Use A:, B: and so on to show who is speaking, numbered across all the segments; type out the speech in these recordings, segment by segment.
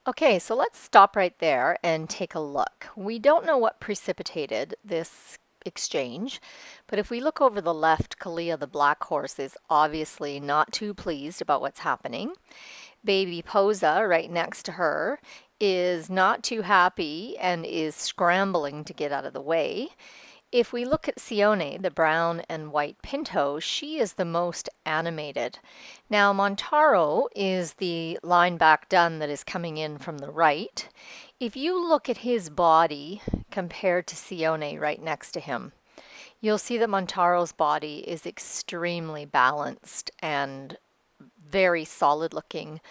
A: Okay, so let's stop right there and take a look. We don't know what precipitated this exchange, but if we look over the left, Kalia the black horse is obviously not too pleased about what's happening. Baby Posa, right next to her, is not too happy and is scrambling to get out of the way. If we look at Sione, the brown and white pinto, she is the most animated. Now, Montero is the line back dun that is coming in from the right. If you look at his body compared to Sione right next to him, you'll see that Montero's body is extremely balanced and very solid looking,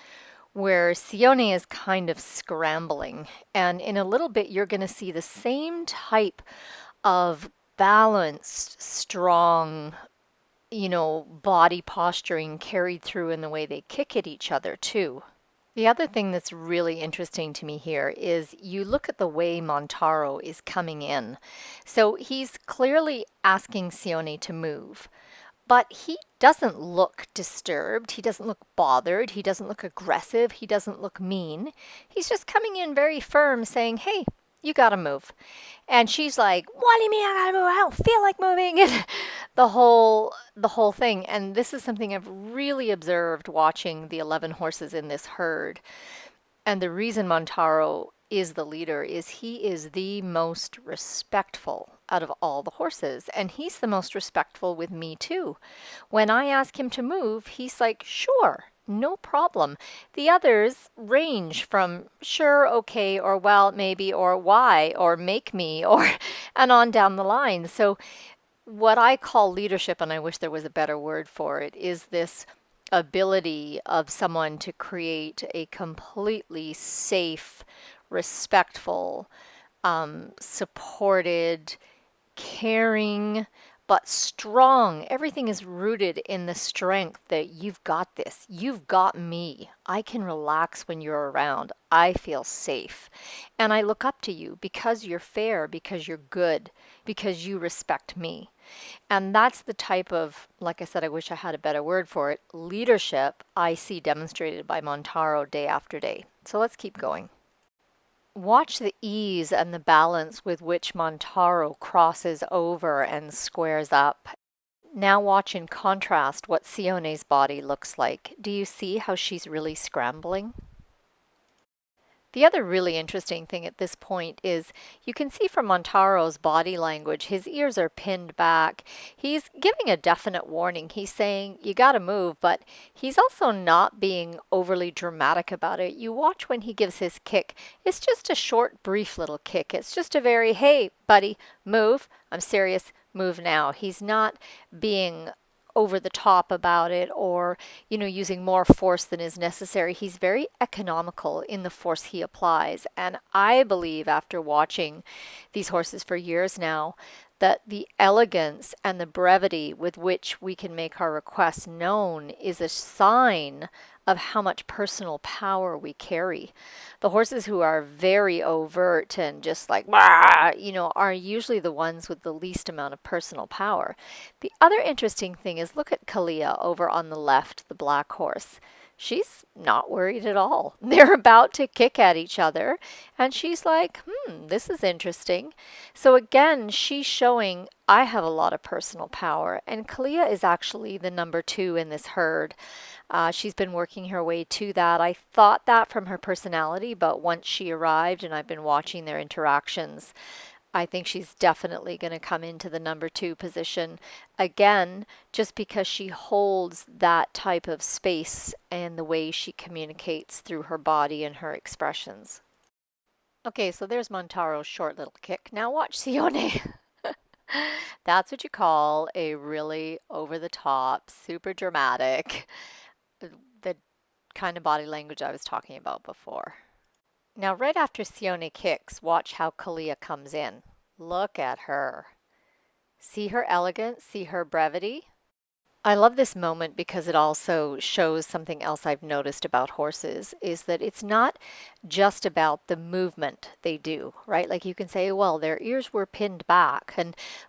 A: where Sione is kind of scrambling. And in a little bit, you're going to see the same type of balanced, strong, body posturing carried through in the way they kick at each other, too. The other thing that's really interesting to me here is you look at the way Montero is coming in. So he's clearly asking Sione to move, but he doesn't look disturbed. He doesn't look bothered. He doesn't look aggressive. He doesn't look mean. He's just coming in very firm saying, hey, you gotta move. And she's like, what do you mean I gotta move? I don't feel like moving. And the whole thing. And this is something I've really observed watching the 11 horses in this herd. And the reason Montero is the leader is he is the most respectful out of all the horses. And he's the most respectful with me too. When I ask him to move, he's like, sure, no problem. The others range from sure, okay, or well, maybe, or why, or make me, or and on down the line. So what I call leadership, and I wish there was a better word for it, is this ability of someone to create a completely safe, respectful, supported, caring, but strong. Everything is rooted in the strength that you've got this. You've got me. I can relax when you're around. I feel safe. And I look up to you because you're fair, because you're good, because you respect me. And that's the type of, like I said, I wish I had a better word for it, leadership I see demonstrated by Montero day after day. So let's keep going. Watch the ease and the balance with which Montero crosses over and squares up. Now watch in contrast what Sione's body looks like. Do you see how she's really scrambling? The other really interesting thing at this point is you can see from Montero's body language, his ears are pinned back. He's giving a definite warning. He's saying, you got to move, but he's also not being overly dramatic about it. You watch when he gives his kick. It's just a short, brief little kick. It's just a very, hey, buddy, move. I'm serious. Move now. He's not being over the top about it or using more force than is necessary. He's very economical in the force he applies, and I believe after watching these horses for years now that the elegance and the brevity with which we can make our requests known is a sign of how much personal power we carry. The horses who are very overt and just like, are usually the ones with the least amount of personal power. The other interesting thing is look at Kalia over on the left, the black horse. She's not worried at all. They're about to kick at each other, and she's like, this is interesting. So again, she's showing I have a lot of personal power, and Kalia is actually the number 2 in this herd. She's been working her way to that. I thought that from her personality, but once she arrived and I've been watching their interactions, I think she's definitely going to come into the number 2 position again, just because she holds that type of space and the way she communicates through her body and her expressions. Okay, so there's Montero's short little kick. Now watch Sione. That's what you call a really over the top, super dramatic, the kind of body language I was talking about before. Now, right after Sione kicks, watch how Kalia comes in. Look at her. See her elegance, see her brevity. I love this moment because it also shows something else I've noticed about horses is that it's not just about the movement they do, right? Like you can say, well, their ears were pinned back,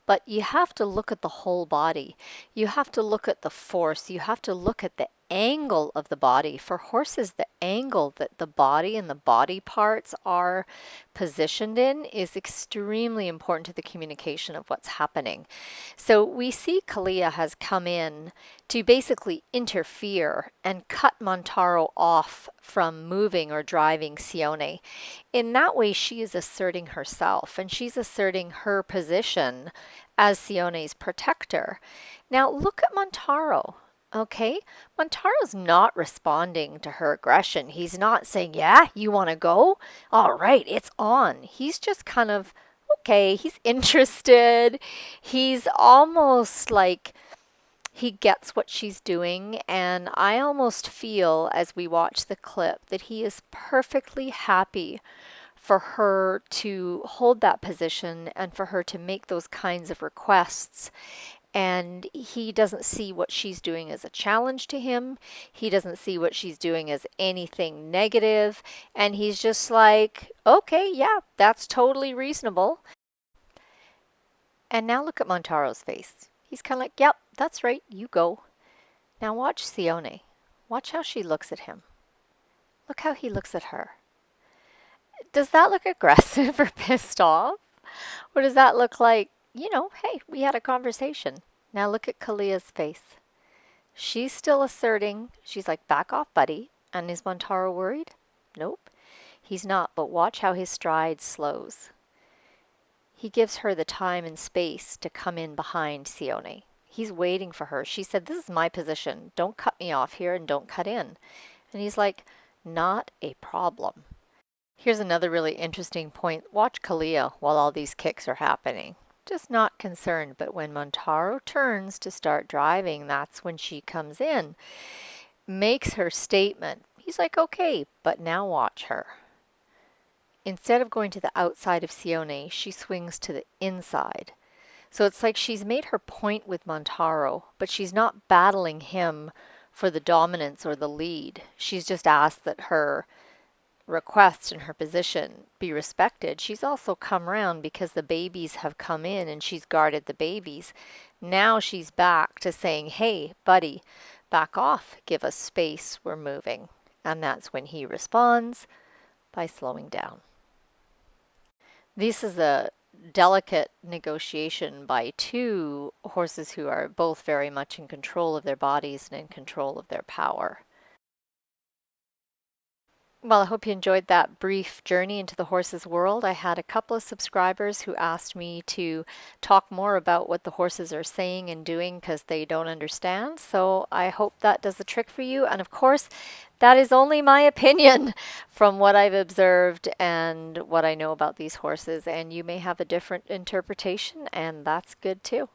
A: but you have to look at the whole body. You have to look at the force. You have to look at the angle of the body. For horses, the angle that the body and the body parts are positioned in is extremely important to the communication of what's happening. So we see Kalia has come in to basically interfere and cut Montero off from moving or driving Sione. In that way, she is asserting herself and she's asserting her position as Sione's protector. Now look at Montero. Okay, Montero's not responding to her aggression. He's not saying, yeah, you want to go? All right, it's on. He's just kind of, okay, he's interested. He's almost like he gets what she's doing. And I almost feel as we watch the clip that he is perfectly happy for her to hold that position and for her to make those kinds of requests. And he doesn't see what she's doing as a challenge to him. He doesn't see what she's doing as anything negative. And he's just like, okay, yeah, that's totally reasonable. And now look at Montero's face. He's kind of like, yep, that's right, you go. Now watch Sione. Watch how she looks at him. Look how he looks at her. Does that look aggressive or pissed off? Or does that look like, hey, we had a conversation. Now look at Kalia's face. She's still asserting. She's like, back off, buddy. And is Montero worried? Nope, he's not. But watch how his stride slows. He gives her the time and space to come in behind Sione. He's waiting for her. She said, this is my position. Don't cut me off here and don't cut in. And he's like, not a problem. Here's another really interesting point. Watch Kalia while all these kicks are happening. Just not concerned, but when Montero turns to start driving, that's when she comes in, makes her statement. He's like, okay, but now watch her. Instead of going to the outside of Sione, she swings to the inside. So it's like she's made her point with Montero, but she's not battling him for the dominance or the lead. She's just asked that her request and her position be respected. She's also come around because the babies have come in and she's guarded the babies. Now she's back to saying, hey, buddy, back off, give us space, we're moving. And that's when he responds by slowing down. This is a delicate negotiation by two horses who are both very much in control of their bodies and in control of their power. Well, I hope you enjoyed that brief journey into the horse's world. I had a couple of subscribers who asked me to talk more about what the horses are saying and doing because they don't understand. So I hope that does the trick for you. And of course, that is only my opinion from what I've observed and what I know about these horses. And you may have a different interpretation, and that's good too.